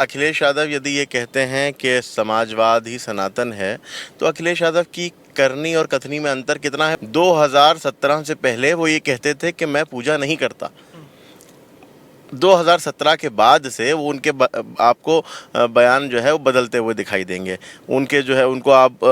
अखिलेश यादव यदि ये कहते हैं कि समाजवाद ही सनातन है, तो अखिलेश यादव की करनी और कथनी में अंतर कितना है। 2017 से पहले वो ये कहते थे कि मैं पूजा नहीं करता। 2017 के बाद से वो उनके आपको बयान जो है वो बदलते हुए दिखाई देंगे। उनके जो है उनको आप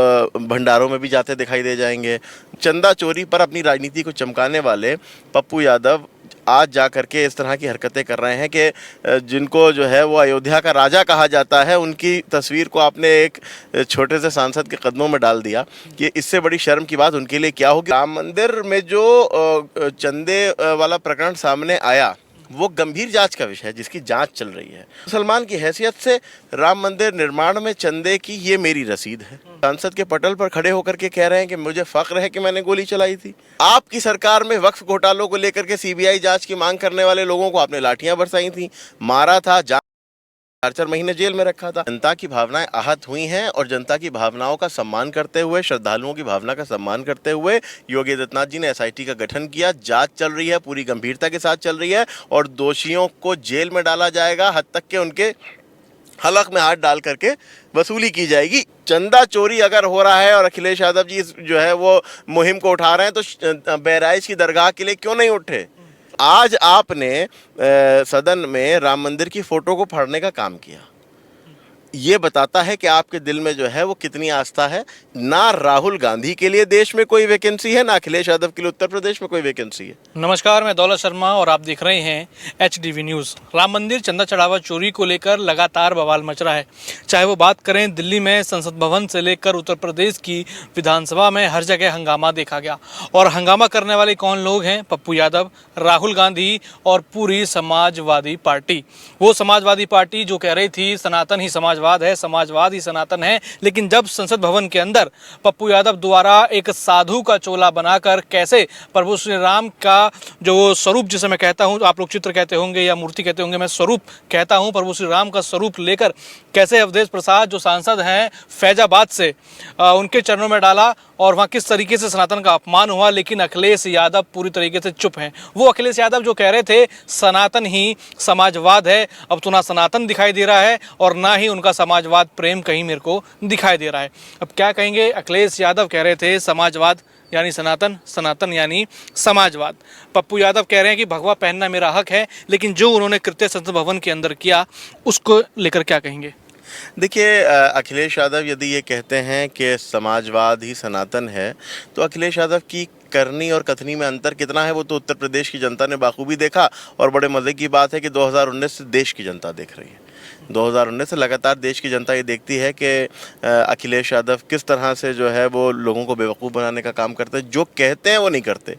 भंडारों में भी जाते दिखाई दे जाएंगे। चंदा चोरी पर अपनी राजनीति को चमकाने वाले पप्पू यादव आज जा करके इस तरह की हरकतें कर रहे हैं कि जिनको जो है वो अयोध्या का राजा कहा जाता है, उनकी तस्वीर को आपने एक छोटे से सांसद के कदमों में डाल दिया कि इससे बड़ी शर्म की बात उनके लिए क्या होगी। राम मंदिर में जो चंदे वाला प्रकरण सामने आया वो गंभीर जांच का विषय है, जिसकी जांच चल रही है। मुसलमान की हैसियत से राम मंदिर निर्माण में चंदे की ये मेरी रसीद है। सांसद के पटल पर खड़े होकर के कह रहे हैं कि मुझे फख्र है कि मैंने गोली चलाई थी। आपकी सरकार में वक्फ घोटालों को लेकर के सीबीआई जांच की मांग करने वाले लोगों को आपने लाठियां बरसाई थी, मारा था, 4 महीने जेल में रखा था। जनता की भावनाएं आहत हुई हैं और जनता की भावनाओं का सम्मान करते हुए, श्रद्धालुओं की भावना का सम्मान करते हुए योगी आदित्यनाथ जी ने एसआईटी का गठन किया। जांच चल रही है, पूरी गंभीरता के साथ चल रही है और दोषियों को जेल में डाला जाएगा, हद तक के उनके हलक में हाथ डाल करके वसूली की जाएगी। चंदा चोरी अगर हो रहा है और अखिलेश यादव जी जो है वो मुहिम को उठा रहे हैं, तो बहराइच की दरगाह के लिए क्यों नहीं उठे। आज आपने सदन में राम मंदिर की फोटो को फाड़ने का काम किया। ये बताता है कि आपके दिल में जो है वो कितनी आस्था है। ना राहुल गांधी के लिए देश में कोई वैकेंसी है, ना अखिलेश यादव के लिए उत्तर प्रदेश में कोई वैकेंसी है। नमस्कार, मैं दौलत शर्मा और आप देख रहे हैं HDV न्यूज़। राम मंदिर चंदा चढ़ावा चोरी को लेकर लगातार बवाल मच रहा है। चाहे वो बात करें दिल्ली में संसद भवन से लेकर उत्तर प्रदेश की विधानसभा में, हर जगह हंगामा देखा गया। और हंगामा करने वाले कौन लोग हैं? पप्पू यादव, राहुल गांधी और पूरी समाजवादी पार्टी। वो समाजवादी पार्टी जो कह रही थी सनातन ही समाजवाद है, समाजवाद ही सनातन है, लेकिन जब संसद भवन के अंदर पप्पू यादव द्वारा एक साधु का चोला बनाकर कैसे प्रभु श्री राम का जो स्वरूप, जिसे मैं कहता हूं, आप लोग चित्र कहते होंगे या मूर्ति कहते होंगे, मैं स्वरूप कहता हूं, प्रभु श्री राम का स्वरूप लेकर कैसे अवधेश प्रसाद जो सांसद हैं फैजाबाद से, उनके चरणों में डाला और वहाँ किस तरीके से सनातन का अपमान हुआ। लेकिन अखिलेश यादव पूरी तरीके से चुप हैं। वो अखिलेश यादव जो कह रहे थे सनातन ही समाजवाद है, अब तो ना सनातन दिखाई दे रहा है और ना ही उनका समाजवाद प्रेम कहीं मेरे को दिखाई दे रहा है। अब क्या कहेंगे? अखिलेश यादव कह रहे थे समाजवाद यानी सनातन, सनातन यानी समाजवाद। पप्पू यादव कह रहे हैं कि भगवा पहनना मेरा हक है, लेकिन जो उन्होंने कृत्य संसद भवन के अंदर किया उसको लेकर क्या कहेंगे? देखिए, अखिलेश यादव यदि ये कहते हैं कि समाजवाद ही सनातन है, तो अखिलेश यादव की करनी और कथनी में अंतर कितना है वो तो उत्तर प्रदेश की जनता ने बाखूबी देखा। और बड़े मज़े की बात है कि 2019 से देश की जनता देख रही है। 2019 से लगातार देश की जनता ये देखती है कि अखिलेश यादव किस तरह से जो है वो लोगों को बेवकूफ़ बनाने का काम करते हैं। जो कहते हैं वो नहीं करते।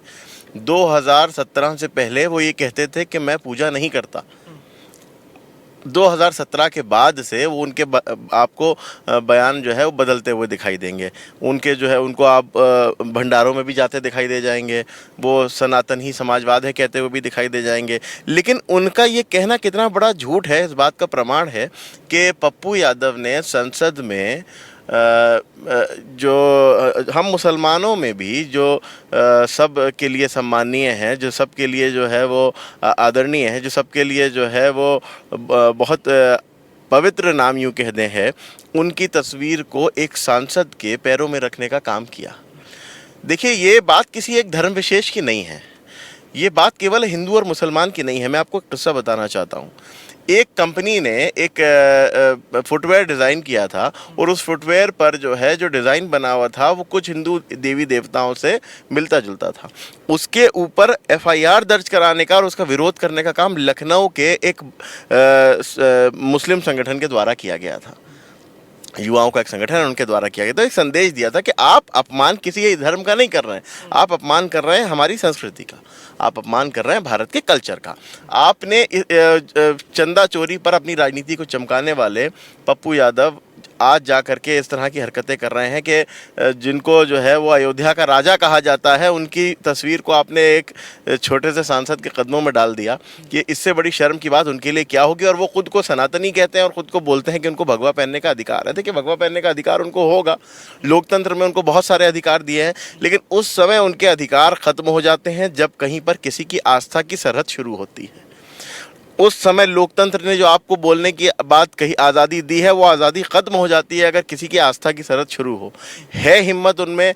2017 से पहले वो ये कहते थे कि मैं पूजा नहीं करता। 2017 के बाद से वो उनके आपको बयान जो है वो बदलते हुए दिखाई देंगे। उनके जो है उनको आप भंडारों में भी जाते दिखाई दे जाएंगे। वो सनातन ही समाजवाद है कहते हुए भी दिखाई दे जाएंगे। लेकिन उनका ये कहना कितना बड़ा झूठ है, इस बात का प्रमाण है कि पप्पू यादव ने संसद में जो हम मुसलमानों में भी जो सब के लिए सम्मानीय हैं, जो सब के लिए जो है वो आदरणीय है, जो सब के लिए जो है वो बहुत पवित्र नाम यूँ कह दें है, उनकी तस्वीर को एक सांसद के पैरों में रखने का काम किया। देखिए, ये बात किसी एक धर्म विशेष की नहीं है, ये बात केवल हिंदू और मुसलमान की नहीं है। मैं आपको एक किस्सा बताना चाहता हूँ। एक कंपनी ने एक फुटवेयर डिज़ाइन किया था और उस फुटवेयर पर जो है जो डिज़ाइन बना हुआ था वो कुछ हिंदू देवी देवताओं से मिलता जुलता था। उसके ऊपर FIR दर्ज कराने का और उसका विरोध करने का काम लखनऊ के एक मुस्लिम संगठन के द्वारा किया गया था। युवाओं का एक संगठन है, उनके द्वारा किया गया। तो एक संदेश दिया था कि आप अपमान किसी धर्म का नहीं कर रहे हैं, आप अपमान कर रहे हैं हमारी संस्कृति का, आप अपमान कर रहे हैं भारत के कल्चर का। आपने चंदा चोरी पर अपनी राजनीति को चमकाने वाले पप्पू यादव आज जा करके इस तरह की हरकतें कर रहे हैं कि जिनको जो है वो अयोध्या का राजा कहा जाता है, उनकी तस्वीर को आपने एक छोटे से सांसद के कदमों में डाल दिया कि इससे बड़ी शर्म की बात उनके लिए क्या होगी। और वो खुद को सनातनी कहते हैं और ख़ुद को बोलते हैं कि उनको भगवा पहनने का अधिकार है। देखिए, भगवा पहनने का अधिकार उनको होगा, लोकतंत्र में उनको बहुत सारे अधिकार दिए हैं, लेकिन उस समय उनके अधिकार ख़त्म हो जाते हैं जब कहीं पर किसी की आस्था की सरहद शुरू होती है। उस समय लोकतंत्र ने जो आपको बोलने की बात कही, आज़ादी दी है, वो आज़ादी ख़त्म हो जाती है अगर किसी की आस्था की सरहद शुरू हो। है हिम्मत उनमें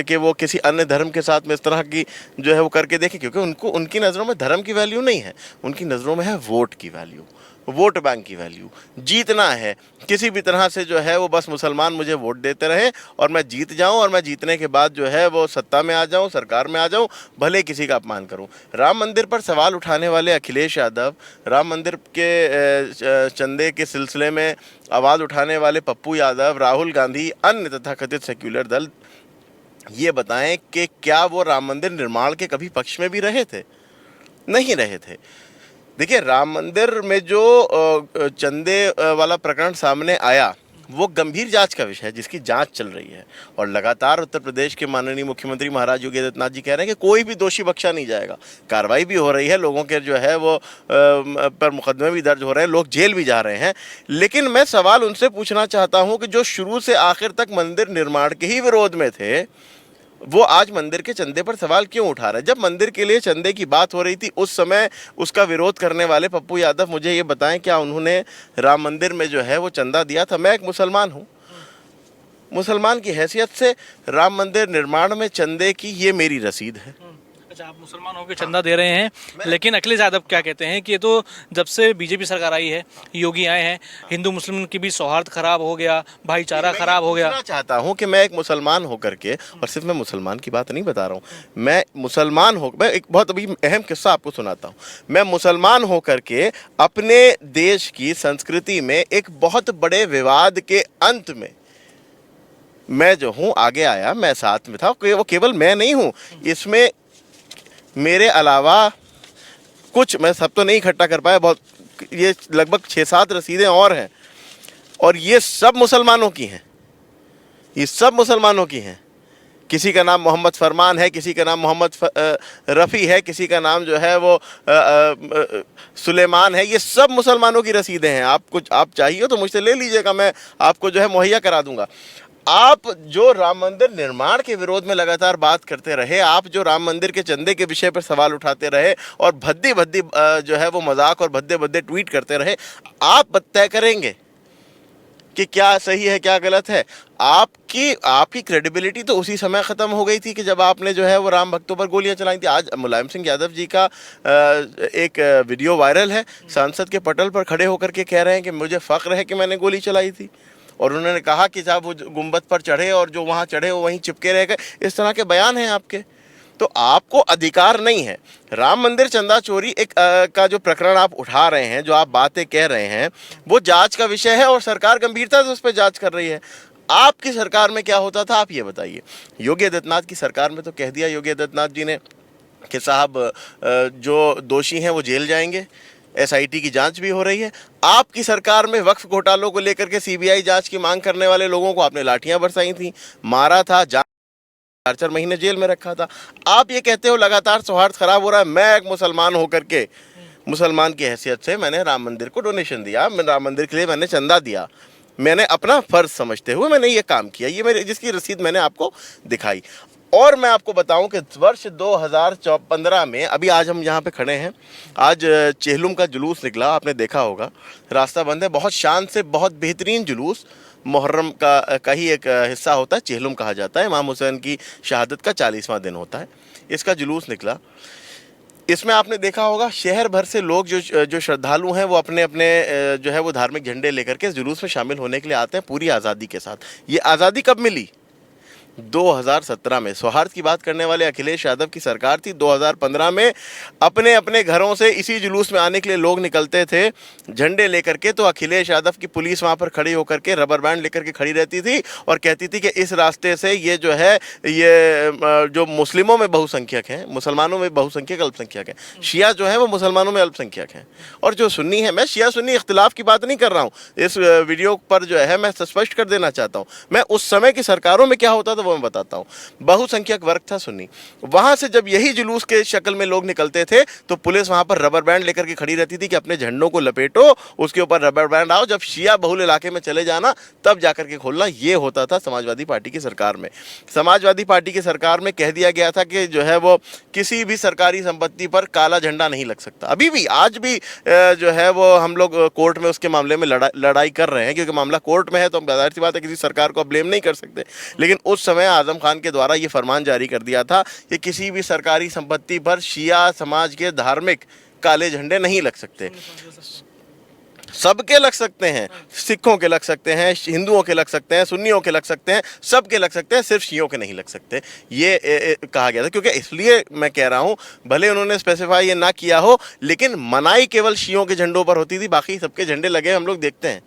कि वो किसी अन्य धर्म के साथ में इस तरह की जो है वो करके देखें, क्योंकि उनको उनकी नज़रों में धर्म की वैल्यू नहीं है, उनकी नज़रों में है वोट की वैल्यू, वोट बैंक की वैल्यू। जीतना है किसी भी तरह से जो है वो, बस मुसलमान मुझे वोट देते रहे और मैं जीत जाऊं, और मैं जीतने के बाद जो है वो सत्ता में आ जाऊं, सरकार में आ जाऊं, भले किसी का अपमान करूं। राम मंदिर पर सवाल उठाने वाले अखिलेश यादव, राम मंदिर के चंदे के सिलसिले में आवाज़ उठाने वाले पप्पू यादव, राहुल गांधी, अन्य तथाकथित सेक्युलर दल, ये बताएं कि क्या वो राम मंदिर निर्माण के कभी पक्ष में भी रहे थे? नहीं रहे थे। देखिए, राम मंदिर में जो चंदे वाला प्रकरण सामने आया, वो गंभीर जांच का विषय है, जिसकी जांच चल रही है। और लगातार उत्तर प्रदेश के माननीय मुख्यमंत्री महाराज योगी आदित्यनाथ जी कह रहे हैं कि कोई भी दोषी बख्शा नहीं जाएगा। कार्रवाई भी हो रही है, लोगों के जो है वो पर मुकदमे भी दर्ज हो रहे हैं, लोग जेल भी जा रहे हैं। लेकिन मैं सवाल उनसे पूछना चाहता हूँ कि जो शुरू से आखिर तक मंदिर निर्माण के ही विरोध में थे, वो आज मंदिर के चंदे पर सवाल क्यों उठा रहे हैं? जब मंदिर के लिए चंदे की बात हो रही थी, उस समय उसका विरोध करने वाले पप्पू यादव, मुझे ये बताएं, क्या उन्होंने राम मंदिर में जो है वो चंदा दिया था? मैं एक मुसलमान हूँ, मुसलमान की हैसियत से राम मंदिर निर्माण में चंदे की ये मेरी रसीद है। अच्छा, आप मुसलमान होकर चंदा दे रहे हैं, लेकिन अखिलेश यादव क्या कहते हैं कि ये तो जब से बीजेपी सरकार आई है, योगी आए हैं, हिंदू मुस्लिम की भी सौहार्द खराब हो गया, भाईचारा खराब हो गया। मैं चाहता हूं कि मैं एक मुसलमान होकर के, और सिर्फ मैं मुसलमान की बात नहीं बता रहा हूं, मैं मुसलमान हो, मैं एक बहुत अभी अहम किस्सा आपको सुनाता हूं। मैं मुसलमान होकर के अपने देश की संस्कृति में एक बहुत बड़े विवाद के अंत में मैं जो हूं आगे आया, मैं साथ में था। वो केवल मैं नहीं हूं, इसमें मेरे अलावा कुछ, मैं सब तो नहीं इकट्ठा कर पाया, बहुत, ये लगभग 6-7 रसीदें और हैं, और ये सब मुसलमानों की हैं, ये सब मुसलमानों की हैं। किसी का नाम मोहम्मद फरमान है, किसी का नाम मोहम्मद रफ़ी है, किसी का नाम जो है वो सुलेमान है। ये सब मुसलमानों की रसीदें हैं। आप चाहिए तो मुझसे ले लीजिएगा, मैं आपको जो है मुहैया करा दूंगा। आप जो राम मंदिर निर्माण के विरोध में लगातार बात करते रहे, आप जो राम मंदिर के चंदे के विषय पर सवाल उठाते रहे और भद्दी भद्दी जो है वो मजाक और भद्दे भद्दे ट्वीट करते रहे, आप तय करेंगे कि क्या सही है क्या गलत है। आपकी क्रेडिबिलिटी तो उसी समय ख़त्म हो गई थी कि जब आपने जो है वो राम भक्तों पर गोलियां चलाई थी। आज मुलायम सिंह यादव जी का एक वीडियो वायरल है, सांसद के पटल पर खड़े होकर के कह रहे हैं कि मुझे फ़ख्र है कि मैंने गोली चलाई थी, और उन्होंने कहा कि साहब वो गुंबद पर चढ़े और जो वहाँ चढ़े वो वहीं चिपके रह गए। इस तरह के बयान हैं आपके। तो आपको अधिकार नहीं है। राम मंदिर चंदा चोरी का जो प्रकरण आप उठा रहे हैं, जो आप बातें कह रहे हैं, वो जांच का विषय है और सरकार गंभीरता से उस पर जांच कर रही है। आपकी सरकार में क्या होता था, आप ये बताइए। योगी आदित्यनाथ की सरकार में तो कह दिया योगी आदित्यनाथ जी ने कि साहब जो दोषी हैं वो जेल जाएंगे, एसआईटी की जांच भी हो रही है। आपकी सरकार में वक्फ घोटालों को लेकर के सीबीआई जांच की मांग करने वाले लोगों को आपने लाठियां बरसाई थी, मारा था, 4 महीने जेल में रखा था। आप ये कहते हो लगातार सौहार्द खराब हो रहा है। मैं एक मुसलमान होकर के, मुसलमान की हैसियत से मैंने राम मंदिर को डोनेशन दिया, राम मंदिर के लिए मैंने चंदा दिया, मैंने अपना फर्ज समझते हुए मैंने ये काम किया, ये मेरे जिसकी रसीद मैंने आपको दिखाई। और मैं आपको बताऊं कि वर्ष 2015 में, अभी आज हम यहाँ पे खड़े हैं, आज चेहलुम का जुलूस निकला, आपने देखा होगा, रास्ता बंद है, बहुत शान से, बहुत बेहतरीन जुलूस, मुहर्रम का ही एक हिस्सा होता है, चेहलुम कहा जाता है, इमाम हुसैन की शहादत का 40वां दिन होता है, इसका जुलूस निकला। इसमें आपने देखा होगा शहर भर से लोग जो श्रद्धालु हैं वो अपने अपने जो है वो धार्मिक झंडे लेकर के जुलूस में शामिल होने के लिए आते हैं, पूरी आज़ादी के साथ। ये आज़ादी कब मिली? 2017 में। सौहार्द की बात करने वाले अखिलेश यादव की सरकार थी। 2015 में अपने अपने घरों से इसी जुलूस में आने के लिए लोग निकलते थे झंडे लेकर के, तो अखिलेश यादव की पुलिस वहां पर खड़ी होकर के रबर बैंड लेकर के खड़ी रहती थी और कहती थी कि इस रास्ते से ये जो है, ये जो मुस्लिमों में बहुसंख्यक हैं, मुसलमानों में बहुसंख्यक अल्पसंख्यक हैं, शिया जो है वो मुसलमानों में अल्पसंख्यक हैं, और जो सुन्नी है, मैं शिया सुन्नी इख्तिलाफ की बात नहीं कर रहा हूँ, इस वीडियो पर जो है मैं स्पष्ट कर देना चाहता हूँ। मैं उस समय की सरकारों में क्या होता था था वो मैं बताता हूँ। बहुसंख्यक वर्ग था सुन्नी, वहां से जब यही जुलूस के शक्ल में लोग निकलते थे तो पुलिस वहां पर रबर बैंड लेकर के खड़ी रहती थी कि अपने झंडों को लपेटो, उसके ऊपर रबर बैंड आओ, जब शिया बहुल इलाके में चले जाना तब जाकर के खोलना। ये होता था समाजवादी पार्टी की सरकार में। समाजवादी पार्टी की सरकार में कह दिया गया था कि जो है वो किसी भी सरकारी संपत्ति पर काला झंडा नहीं लग सकता। अभी भी आज भी जो है वो हम लोग कोर्ट में उसके मामले में लड़ाई कर रहे हैं, क्योंकि मामला कोर्ट में है तो जाहिर सी बात है किसी सरकार को ब्लेम नहीं कर सकते। लेकिन उस समय आजम खान के द्वारा ये फरमान जारी कर दिया था कि किसी भी सरकारी संपत्ति पर शिया समाज के धार्मिक काले झंडे नहीं लग सकते। सबके लग सकते हैं, सिखों के लग सकते हैं, हिंदुओं के लग सकते हैं, सुन्नियों के लग सकते हैं, सबके लग सकते हैं, सिर्फ शियों के नहीं लग सकते। ये कहा गया था। क्योंकि इसलिए मैं कह रहा हूं, भले उन्होंने स्पेसिफाई ये ना किया हो, लेकिन मनाही केवल शियों के झंडों पर होती थी, बाकी सबके झंडे लगे हम लोग देखते हैं।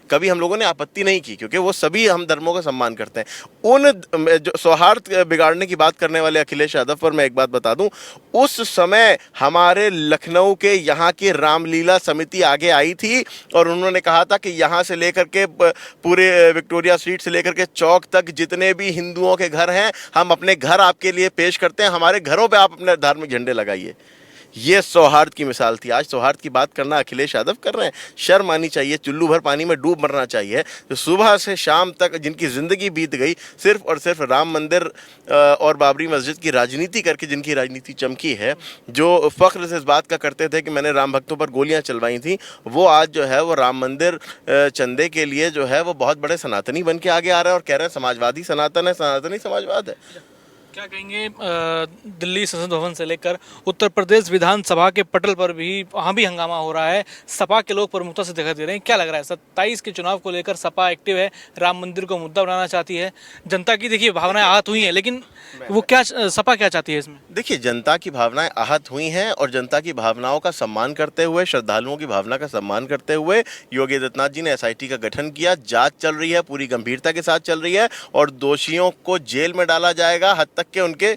कभी हम लोगों ने आपत्ति नहीं की, क्योंकि वो सभी हम धर्मों का सम्मान करते हैं। उन जो सौहार्द बिगाड़ने की बात करने वाले अखिलेश यादव पर मैं एक बात बता दूं, उस समय हमारे लखनऊ के यहाँ की रामलीला समिति आगे आई थी और उन्होंने कहा था कि यहाँ से लेकर के पूरे विक्टोरिया स्ट्रीट से लेकर के चौक तक जितने भी हिंदुओं के घर हैं, हम अपने घर आपके लिए पेश करते हैं, हमारे घरों पर आप अपने धार्मिक झंडे लगाइए। ये सौहार्द की मिसाल थी। आज सौहार्द की बात करना अखिलेश यादव कर रहे हैं, शर्म आनी चाहिए। चुल्लू भर पानी में डूब मरना चाहिए। तो सुबह से शाम तक जिनकी ज़िंदगी बीत गई सिर्फ और सिर्फ राम मंदिर और बाबरी मस्जिद की राजनीति करके, जिनकी राजनीति चमकी है, जो फ़ख्र से इस बात का करते थे कि मैंने राम भक्तों पर गोलियां चलवाई थी, वो आज जो है वो राम मंदिर चंदे के लिए जो है वो बहुत बड़े सनातनी बन के आगे आ रहे हैं और कह रहे हैं समाजवादी सनातन है, सनातनी समाजवाद है। क्या कहेंगे, दिल्ली संसद भवन से लेकर उत्तर प्रदेश विधानसभा के पटल पर भी वहाँ भी हंगामा हो रहा है। सपा के लोग प्रमुखता से दिखाई दे रहे हैं। क्या लग रहा है 27 के चुनाव को लेकर सपा एक्टिव है, राम मंदिर को मुद्दा बनाना चाहती है? जनता की देखिए भावनाएं आहत हुई हैं, लेकिन वो क्या सपा क्या चाहती है इसमें? देखिए, जनता की भावनाएं आहत हुई हैं और जनता की भावनाओं का सम्मान करते हुए, श्रद्धालुओं की भावना का सम्मान करते हुए योगी आदित्यनाथ जी ने एसआईटी का गठन किया। जांच चल रही है, पूरी गंभीरता के साथ चल रही है और दोषियों को जेल में डाला जाएगा, हद तक के उनके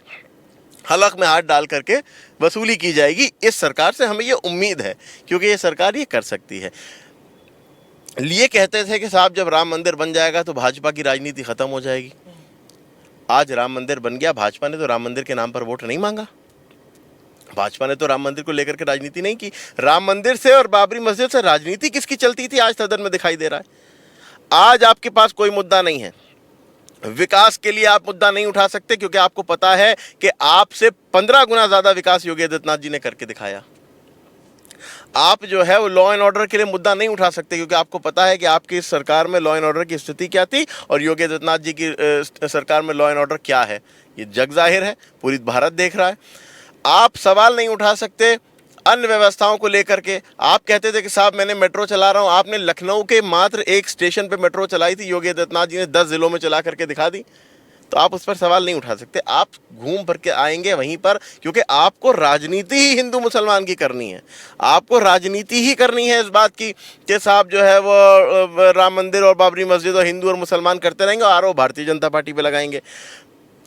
हलक में हाथ डाल करके वसूली की जाएगी। इस सरकार से हमें ये उम्मीद है, क्योंकि ये सरकार ये कर सकती है। लिए कहते थे कि साहब जब राम मंदिर बन जाएगा तो भाजपा की राजनीति खत्म हो जाएगी। आज राम मंदिर बन गया, भाजपा ने तो राम मंदिर के नाम पर वोट नहीं मांगा। भाजपा ने तो राम मंदिर को लेकर के राजनीति नहीं की। राम मंदिर से और बाबरी मस्जिद से राजनीति किसकी चलती थी आज सदन में दिखाई दे रहा है। आज आपके पास कोई मुद्दा नहीं है, विकास के लिए आप मुद्दा नहीं उठा सकते, क्योंकि आपको पता है कि आपसे 15 गुना ज्यादा विकास योगी आदित्यनाथ जी ने करके दिखाया। आप जो है वो लॉ एंड ऑर्डर के लिए मुद्दा नहीं उठा सकते, क्योंकि आपको पता है कि आपकी सरकार में लॉ एंड ऑर्डर की स्थिति क्या थी और योगी आदित्यनाथ जी की सरकार में लॉ एंड ऑर्डर क्या है, ये जग जाहिर है, पूरी भारत देख रहा है। आप सवाल नहीं उठा सकते अन्य व्यवस्थाओं को लेकर के। आप कहते थे कि साहब मैंने मेट्रो चला रहा हूं, आपने लखनऊ के मात्र एक स्टेशन पे मेट्रो चलाई थी, योगी आदित्यनाथ जी ने 10 जिलों में चला करके दिखा दी, तो आप उस पर सवाल नहीं उठा सकते। आप घूम भर के आएंगे वहीं पर, क्योंकि आपको राजनीति ही हिंदू मुसलमान की करनी है। आपको राजनीति ही करनी है इस बात की कि साहब जो है वो राम मंदिर और बाबरी मस्जिद और हिंदू और मुसलमान करते रहेंगे और आरोप भारतीय जनता पार्टी पे लगाएंगे।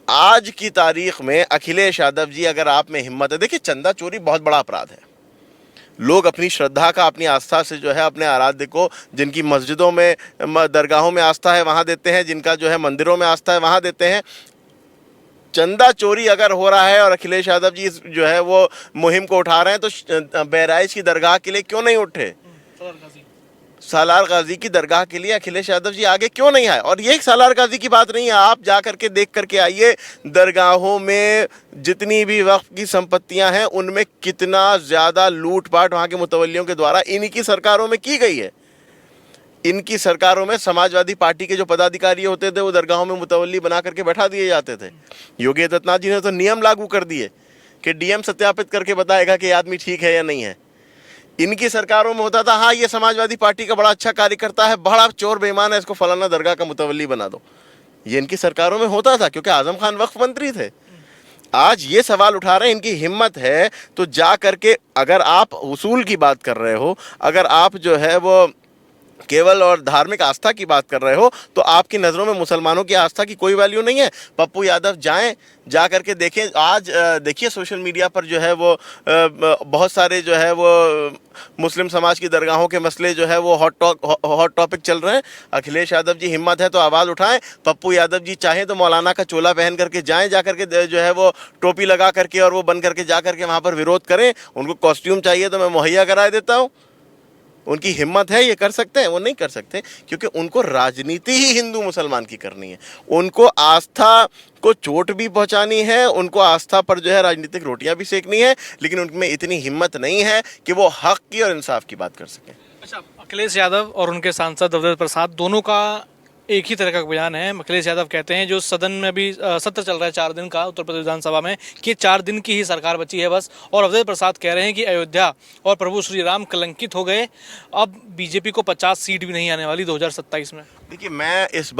आज की तारीख में अखिलेश यादव जी, अगर आप में हिम्मत है, देखिए चंदा चोरी बहुत बड़ा अपराध है। लोग अपनी श्रद्धा का, अपनी आस्था से जो है अपने आराध्य को, जिनकी मस्जिदों में, दरगाहों में आस्था है वहाँ देते हैं, जिनका जो है मंदिरों में आस्था है वहाँ देते हैं। चंदा चोरी अगर हो रहा है और अखिलेश यादव जी जो है वो मुहिम को उठा रहे हैं, तो बहराइच की दरगाह के लिए क्यों नहीं उठे? सालार गाजी की दरगाह के लिए अखिलेश यादव जी आगे क्यों नहीं आए? और ये सालार गाजी की बात नहीं है, आप जा करके देख करके आइए दरगाहों में जितनी भी वक्फ की संपत्तियां हैं उनमें कितना ज़्यादा लूटपाट वहाँ के मुतवल्लियों के द्वारा इनकी सरकारों में की गई है। इनकी सरकारों में समाजवादी पार्टी के जो पदाधिकारी होते थे वो दरगाहों में मुतवल्ली बना करके बैठा दिए जाते थे। योगी आदित्यनाथ जी ने तो नियम लागू कर दिए कि डीएम सत्यापित करके बताएगा कि आदमी ठीक है या नहीं है। इनकी सरकारों में होता था, हाँ ये समाजवादी पार्टी का बड़ा अच्छा कार्यकर्ता है, बड़ा चोर बेईमान है, इसको फलाना दरगाह का मुतवल्ली बना दो। ये इनकी सरकारों में होता था, क्योंकि आजम खान वक्फ मंत्री थे। आज ये सवाल उठा रहे हैं, इनकी हिम्मत है तो जा करके, अगर आप उसूल की बात कर रहे हो, अगर आप जो है वो केवल और धार्मिक आस्था की बात कर रहे हो तो आपकी नज़रों में मुसलमानों की आस्था की कोई वैल्यू नहीं है। पप्पू यादव जाएं, जा करके देखें। आज देखिए सोशल मीडिया पर जो है वो बहुत सारे जो है वो मुस्लिम समाज की दरगाहों के मसले जो है वो हॉट टॉपिक चल रहे हैं। अखिलेश यादव जी हिम्मत है तो आवाज़ उठाएं। पप्पू यादव जी चाहें तो मौलाना का चोला पहन करके जाएं, जा करके जो है वो टोपी लगा करके और वो बन करके जा करके वहाँ पर विरोध करें। उनको कॉस्ट्यूम चाहिए तो मैं मुहैया करा देता हूँ। उनकी हिम्मत है, ये कर सकते हैं? वो नहीं कर सकते, क्योंकि उनको राजनीति ही हिंदू मुसलमान की करनी है। उनको आस्था को चोट भी पहुंचानी है, उनको आस्था पर जो है राजनीतिक रोटियां भी सेकनी है, लेकिन उनमें इतनी हिम्मत नहीं है कि वो हक की और इंसाफ की बात कर सकें। अच्छा, अखिलेश यादव और उनके सांसद देवेंद्र प्रसाद दोनों का एक ही तरह का बयान है। अखिलेश यादव कहते हैं जो सदन में भी सत्र चल रहा है 4 दिन का उत्तर प्रदेश विधानसभा में, कि 4 दिन की ही सरकार बची है बस। और देवेंद्र प्रसाद कह रहे हैं कि अयोध्या और प्रभु श्री राम कलंकित हो गए, अब बीजेपी को 50 सीट भी नहीं आने वाली 2027 में। देखिए, मैं इस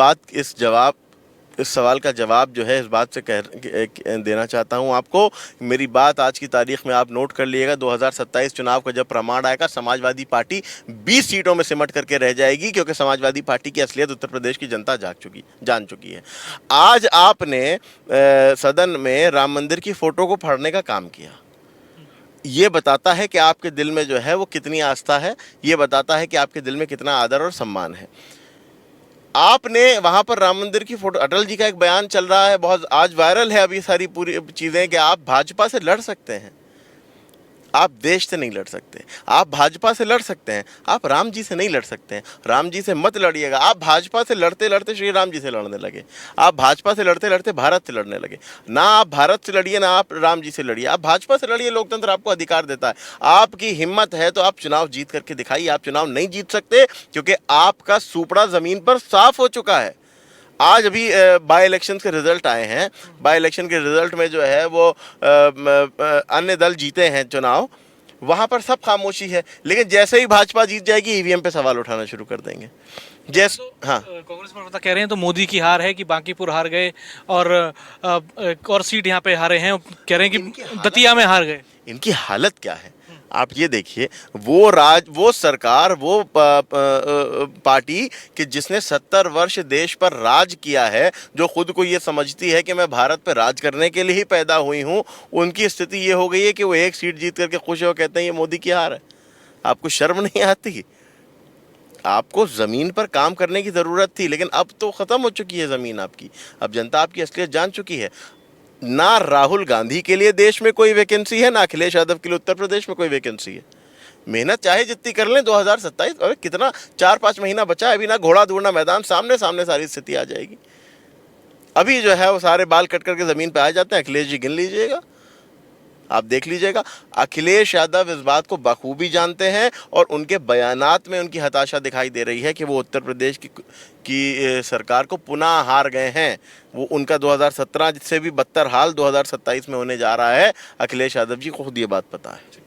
सवाल का जवाब जो है इस बात से देना चाहता हूं आपको। मेरी बात आज की तारीख में आप नोट कर लीजिएगा। 2027 चुनाव का जब प्रमाण आएगा, समाजवादी पार्टी 20 सीटों में सिमट करके रह जाएगी, क्योंकि समाजवादी पार्टी की असलियत उत्तर प्रदेश की जनता जान चुकी है। आज आपने सदन में राम मंदिर की फोटो को फाड़ने का काम किया। ये बताता है कि आपके दिल में जो है वो कितनी आस्था है, ये बताता है कि आपके दिल में कितना आदर और सम्मान है। आपने वहां पर राम मंदिर की फोटो, अटल जी का एक बयान चल रहा है बहुत, आज वायरल है अभी सारी पूरी चीजें, कि आप भाजपा से लड़ सकते हैं, आप देश से नहीं लड़ सकते। आप भाजपा से लड़ सकते हैं, आप राम जी से नहीं लड़ सकते हैं। राम जी से मत लड़िएगा। आप भाजपा से लड़ते लड़ते श्री राम जी से लड़ने लगे, आप भाजपा से लड़ते लड़ते भारत से लड़ने लगे। ना आप भारत से लड़िए, ना आप राम जी से लड़िए, आप भाजपा से लड़िए। लोकतंत्र आपको अधिकार देता है। आपकी हिम्मत है तो आप चुनाव जीत करके दिखाइए। आप चुनाव नहीं जीत सकते, क्योंकि आपका सुपड़ा जमीन पर साफ हो चुका है। आज अभी बाई इलेक्शन के रिजल्ट आए हैं। बाई इलेक्शन के रिजल्ट में जो है वो अन्य दल जीते हैं चुनाव, वहाँ पर सब खामोशी है। लेकिन जैसे ही भाजपा जीत जाएगी, ईवीएम पे सवाल उठाना शुरू कर देंगे। हाँ, कांग्रेस प्रवक्ता कह रहे हैं तो मोदी की हार है कि बांकीपुर हार गए और एक और सीट यहाँ पे हारे हैं, कह रहे हैं कि दतिया में हार गए। इनकी हालत क्या है आप ये देखिए। वो सरकार, वो पार्टी कि जिसने 70 वर्ष देश पर राज किया है, जो खुद को ये समझती है कि मैं भारत पर राज करने के लिए ही पैदा हुई हूँ, उनकी स्थिति ये हो गई है कि वो एक सीट जीत करके खुश हो कहते हैं ये मोदी की हार है। आपको शर्म नहीं आती? आपको ज़मीन पर काम करने की ज़रूरत थी, लेकिन अब तो ख़त्म हो चुकी है ज़मीन आपकी। अब जनता आपकी असलियत जान चुकी है। ना राहुल गांधी के लिए देश में कोई वैकेंसी है, ना अखिलेश यादव के लिए उत्तर प्रदेश में कोई वैकेंसी है। मेहनत चाहे जितनी कर लें, 2027 अरे कितना 4-5 महीना बचा है अभी। ना घोड़ा दौड़ना मैदान, सामने सामने सारी स्थिति आ जाएगी। अभी जो है वो सारे बाल कट करके ज़मीन पे आ जाते हैं। अखिलेश जी गिन लीजिएगा, आप देख लीजिएगा। अखिलेश यादव इस बात को बखूबी जानते हैं और उनके बयानात में उनकी हताशा दिखाई दे रही है कि वो उत्तर प्रदेश की सरकार को पुनः हार गए हैं। वो उनका 2017 से भी बदतर हाल 2027 में होने जा रहा है। अखिलेश यादव जी को खुद ये बात पता है।